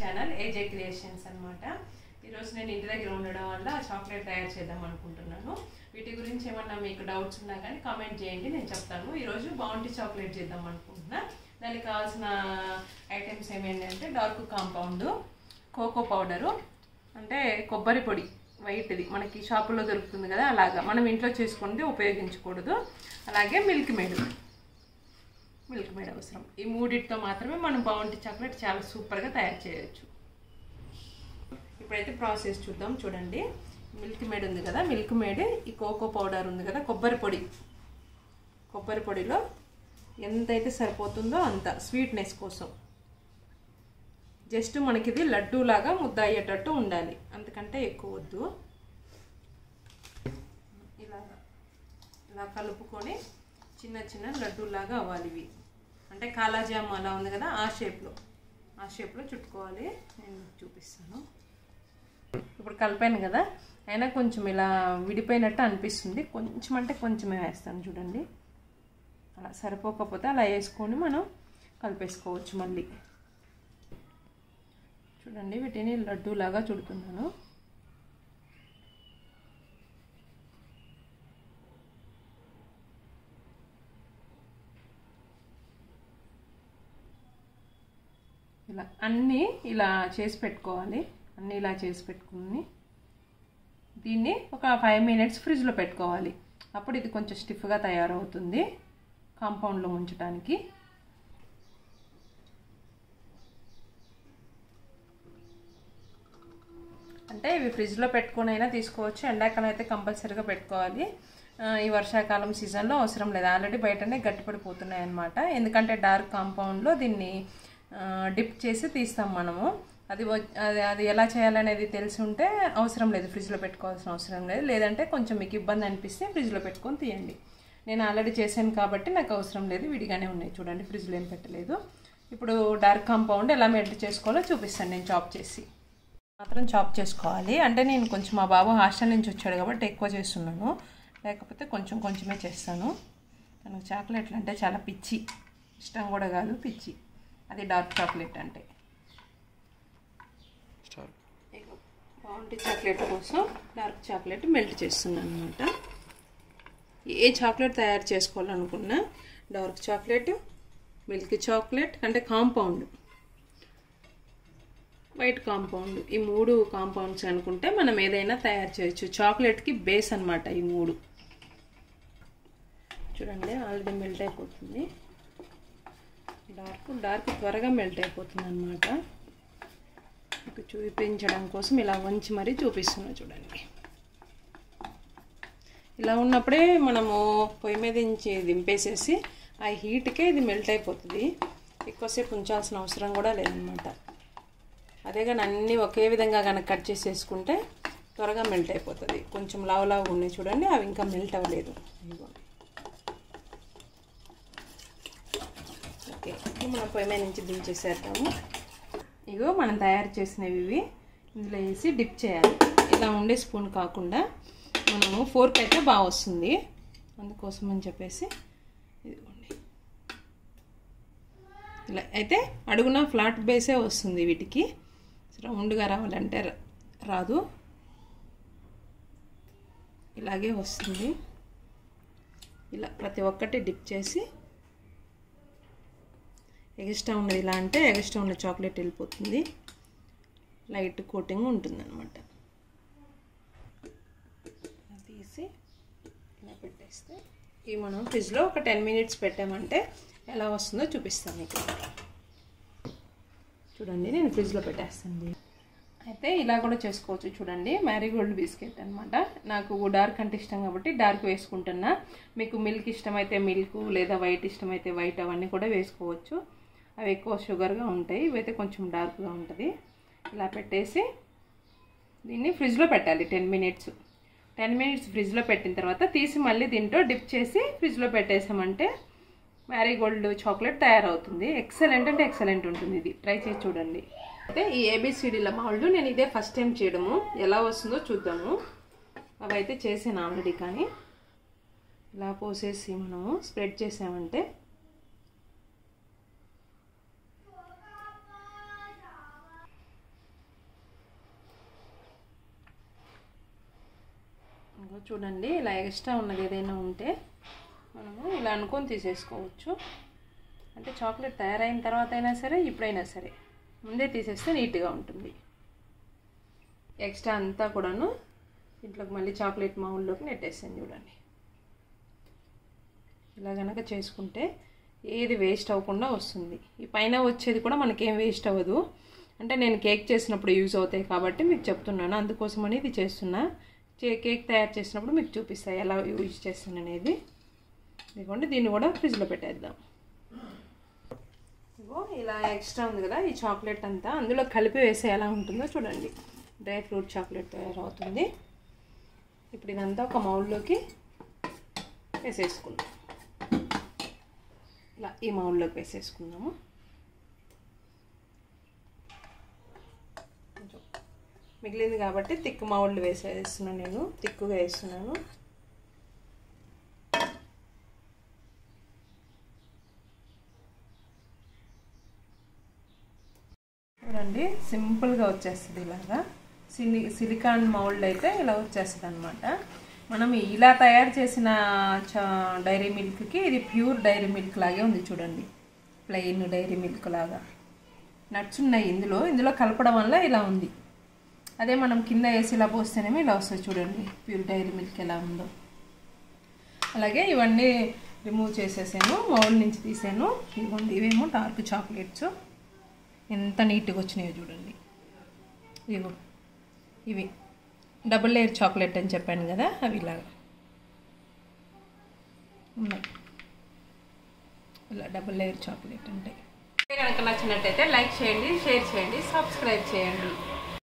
Channel ఏజే creations అన్నమాట. ఈరోజు నేను ఇంటి దగ్గర ఉండడం వల్ల చాక్లెట్ తయారు చేద్దాం అనుకుంటున్నాను. వీటి గురించి ఏమన్నా మీకు డౌట్స్ ఉన్నా కానీ కామెంట్ చేయండి, నేను చెప్తాను. ఈరోజు బౌంటీ చాక్లెట్ చేద్దాం అనుకుంటున్నా. దానికి కావాల్సిన ఐటమ్స్ ఏమేంటంటే డార్క్ కాంపౌండ్, కోకో పౌడరు అంటే కొబ్బరి పొడి వైట్ది మనకి షాపుల్లో దొరుకుతుంది కదా, అలాగా మనం ఇంట్లో చేసుకుంటే ఉపయోగించకూడదు. అలాగే మిల్క్ మేడ్ అవసరం. ఈ మూడిటితో మాత్రమే మనం బౌంటీ చాక్లెట్ చాలా సూపర్గా తయారు చేయొచ్చు. ఇప్పుడైతే ప్రాసెస్ చూద్దాం. చూడండి, మిల్క్ మేడ్ ఉంది కదా, మిల్క్ మేడ్, ఈ కోకో పౌడర్ ఉంది కదా, కొబ్బరి పొడిలో ఎంతైతే సరిపోతుందో అంత స్వీట్నెస్ కోసం. జస్ట్ మనకి ఇది లడ్డూలాగా ముద్ద అయ్యేటట్టు ఉండాలి, అంతకంటే ఎక్కువ వద్దు. ఇలా కలుపుకొని చిన్న చిన్న లడ్డూలాగా అవ్వాలి ఇవి. అంటే కాలాజామ్ అలా ఉంది కదా, ఆ షేప్లో చుట్టుకోవాలి. నేను చూపిస్తాను. ఇప్పుడు కలిపాను కదా, అయినా కొంచెం ఇలా విడిపోయినట్టు అనిపిస్తుంది. కొంచెం అంటే కొంచెమే వేస్తాను. చూడండి, అలా సరిపోకపోతే అలా వేసుకొని మనం కలిపేసుకోవచ్చు. మళ్ళీ చూడండి, వీటిని లడ్డూలాగా చుడుతున్నాను. ఇలా అన్నీ ఇలా చేసి పెట్టుకోవాలి. అన్నీ ఇలా చేసి పెట్టుకుని దీన్ని ఒక 5 మినిట్స్ ఫ్రిడ్జ్లో పెట్టుకోవాలి. అప్పుడు ఇది కొంచెం స్టిఫ్గా తయారవుతుంది కాంపౌండ్లో ముంచడానికి. అంటే ఇవి ఫ్రిడ్జ్లో పెట్టుకొని అయినా తీసుకోవచ్చు. ఎండాకాలం అయితే కంపల్సరీగా పెట్టుకోవాలి. ఈ వర్షాకాలం సీజన్లో అవసరం లేదు, ఆల్రెడీ బయటనే గట్టిపడిపోతున్నాయి అన్నమాట. ఎందుకంటే డార్క్ కాంపౌండ్లో దీన్ని డిప్ చేసి తీస్తాం మనము. అది ఎలా చేయాలనేది తెలిసి ఉంటే అవసరం లేదు, ఫ్రిడ్జ్లో పెట్టుకోవాల్సిన అవసరం లేదు. లేదంటే కొంచెం మీకు ఇబ్బంది అనిపిస్తే ఫ్రిడ్జ్లో పెట్టుకొని తీయండి. నేను ఆల్రెడీ చేశాను కాబట్టి నాకు అవసరం లేదు, విడిగానే ఉన్నాయి. చూడండి, ఫ్రిడ్జ్లో ఏం పెట్టలేదు. ఇప్పుడు డార్క్ కాంపౌండ్ ఎలా మెల్ట్ చేసుకోవాలో చూపిస్తాను. నేను చాప్ చేసి మాత్రం చాప్ చేసుకోవాలి. అంటే నేను కొంచెం మా బాబు హాస్టల్ నుంచి వచ్చాడు కాబట్టి ఎక్కువ చేస్తున్నాను, లేకపోతే కొంచెమే చేస్తాను. తనకు చాక్లెట్లు అంటే చాలా పిచ్చి, ఇష్టం కూడా కాదు, పిచ్చి. అది డార్క్ చాక్లెట్ అంటే. బౌంటీ చాక్లెట్ కోసం డార్క్ చాక్లెట్ మెల్ట్ చేస్తున్నాను అనమాట. ఏ చాక్లెట్ తయారు చేసుకోవాలనుకున్నా డార్క్ చాక్లెట్, మిల్క్ చాక్లెట్ అంటే కాంపౌండ్, వైట్ కాంపౌండ్, ఈ 3 కాంపౌండ్స్ అనుకుంటే మనం ఏదైనా తయారు చేయొచ్చు. చాక్లెట్కి బేస్ అనమాట ఈ 3. చూడండి, ఆల్రెడీ మెల్ట్ అయిపోతుంది. డార్క్ త్వరగా మెల్ట్ అయిపోతుంది అనమాట. మీకు చూపించడం కోసం ఇలా వంచి మరీ చూపిస్తున్నా. చూడండి, ఇలా ఉన్నప్పుడే మనము పొయ్యి మీద నుంచి దింపేసేసి ఆ హీట్కే ఇది మెల్ట్ అయిపోతుంది. ఎక్కువసేపు ఉంచాల్సిన అవసరం కూడా లేదనమాట. అదే కానీ అన్నీ ఒకే విధంగా కనుక కట్ చేసేసుకుంటే త్వరగా మెల్ట్ అయిపోతుంది. కొంచెం లావులాగా ఉన్నాయి చూడండి, అవి ఇంకా మెల్ట్ అవ్వలేదు. ఓకే, మనం పొయ్యి మీద నుంచి దించేసేద్దాము. ఇగో మనం తయారు చేసినవి ఇవి ఇందులో వేసి డిప్ చేయాలి. ఇలా ఉండే స్పూన్ కాకుండా మనము ఫోర్క్ అయితే బాగా వస్తుంది, అందుకోసం అని చెప్పేసి ఇదిగోండి. ఇలా అయితే అడుగున ఫ్లాట్ బేసే వస్తుంది. వీటికి రౌండ్గా రావాలంటే రాదు, ఇలాగే వస్తుంది. ఇలా ప్రతి ఒక్కటి డిప్ చేసి ఎగస్ట్రా ఉన్నది ఇలా అంటే ఎగస్ట్రా ఉన్న చాక్లెట్ వెళ్ళిపోతుంది, లైట్ కోటింగ్ ఉంటుంది అనమాట. తీసి ఇలా పెట్టేస్తే ఇవి మనం ఫ్రిడ్జ్లో ఒక 10 మినిట్స్ పెట్టామంటే ఎలా వస్తుందో చూపిస్తాను మీకు. చూడండి, నేను ఫ్రిడ్జ్లో పెట్టేస్తాను. అయితే ఇలా కూడా చేసుకోవచ్చు. చూడండి, మ్యారీగోల్డ్ బిస్కెట్ అనమాట. నాకు డార్క్ అంటే ఇష్టం కాబట్టి డార్క్ వేసుకుంటున్నా. మీకు మిల్క్ ఇష్టమైతే మిల్క్, లేదా వైట్ ఇష్టమైతే వైట్, అవన్నీ కూడా వేసుకోవచ్చు. అవి ఎక్కువ షుగర్గా ఉంటాయి, ఇవైతే కొంచెం డార్క్గా ఉంటుంది. ఇలా పెట్టేసి దీన్ని ఫ్రిడ్జ్లో పెట్టాలి 10 మినిట్స్. 10 మినిట్స్ ఫ్రిడ్జ్లో పెట్టిన తర్వాత తీసి మళ్ళీ దీంట్లో డిప్ చేసి ఫ్రిడ్జ్లో పెట్టేసామంటే మ్యారీగోల్డ్ చాక్లెట్ తయారవుతుంది. ఎక్సలెంట్ అంటే ఎక్సలెంట్ ఉంటుంది. ఇది ట్రై చేసి చూడండి. అయితే ఈ ABCDల మౌల్డ్ నేను ఇదే ఫస్ట్ టైం చేయడము, ఎలా వస్తుందో చూద్దాము. అవి అయితే చేసాను ఆల్రెడీ, కానీ ఇలా పోసేసి మనము స్ప్రెడ్ చేసామంటే చూడండి ఇలా ఎక్స్ట్రా ఉన్నది ఏదైనా ఉంటే మనము ఇలా అనుకొని తీసేసుకోవచ్చు. అంటే చాక్లెట్ తయారైన తర్వాత అయినా సరే ఇప్పుడైనా సరే ముందే తీసేస్తే నీట్గా ఉంటుంది. ఎక్స్ట్రా అంతా కూడాను ఇంట్లోకి మళ్ళీ చాక్లెట్ మౌల్లోకి నెట్టేస్తాను చూడండి. ఇలా కనుక చేసుకుంటే ఏది వేస్ట్ అవ్వకుండా వస్తుంది. ఈ పైన వచ్చేది కూడా మనకేం వేస్ట్ అవ్వదు. అంటే నేను కేక్ చేసినప్పుడు యూజ్ అవుతాయి కాబట్టి మీకు చెప్తున్నాను, అందుకోసమని ఇది చేస్తున్నా. కేక్ తయారు చేసినప్పుడు మీకు చూపిస్తాయి ఎలా యూజ్ చేస్తాను అనేది. ఇదిగోండి దీన్ని కూడా ఫ్రిడ్జ్లో పెట్టేద్దాం. ఇగో ఇలా ఎక్స్ట్రా ఉంది కదా ఈ చాక్లెట్ అంతా అందులో కలిపి వేసే ఎలా ఉంటుందో చూడండి. డ్రై ఫ్రూట్ చాక్లెట్ తయారవుతుంది. ఇప్పుడు ఇదంతా ఒక మౌల్లోకి వేసేసుకుందాం. ఇలా ఈ మౌల్లోకి వేసేసుకుందాము. మిగిలింది కాబట్టి తిక్కు మౌల్డ్ వేసేస్తున్నాను, నేను తిక్కుగా వేస్తున్నాను. చూడండి సింపుల్గా వచ్చేస్తుంది. ఇలాగా సిలికాన్ మౌల్డ్ అయితే ఇలా వచ్చేస్తుంది అనమాట. మనం ఇలా తయారు చేసిన డైరీ మిల్క్కి ఇది ప్యూర్ డైరీ మిల్క్ లాగే ఉంది చూడండి. ప్లెయిన్ డైరీ మిల్క్ లాగా నట్స్ ఉన్నాయి ఇందులో కలపడం వల్ల ఇలా ఉంది. అదే మనం కింద వేసి ఇలా పోస్తేనేమో ఇలా వస్తుంది చూడండి ప్యూర్ డైరీ మిల్క్ ఎలా ఉందో. అలాగే ఇవన్నీ రిమూవ్ చేసేసాను, మౌల్డ్ నుంచి తీసాను. ఇవ్వండి ఇవేమో డార్క్ చాక్లెట్స్ ఎంత నీట్గా వచ్చినాయో చూడండి. ఇవి డబుల్ లేయర్ చాక్లెట్ అని చెప్పాను కదా, అవి ఇలాగా ఉన్నాయి. ఇలా డబుల్ లేయర్ చాక్లెట్ అంటే కనుక నచ్చినట్టయితే లైక్ చేయండి, షేర్ చేయండి, సబ్స్క్రైబ్ చేయండి.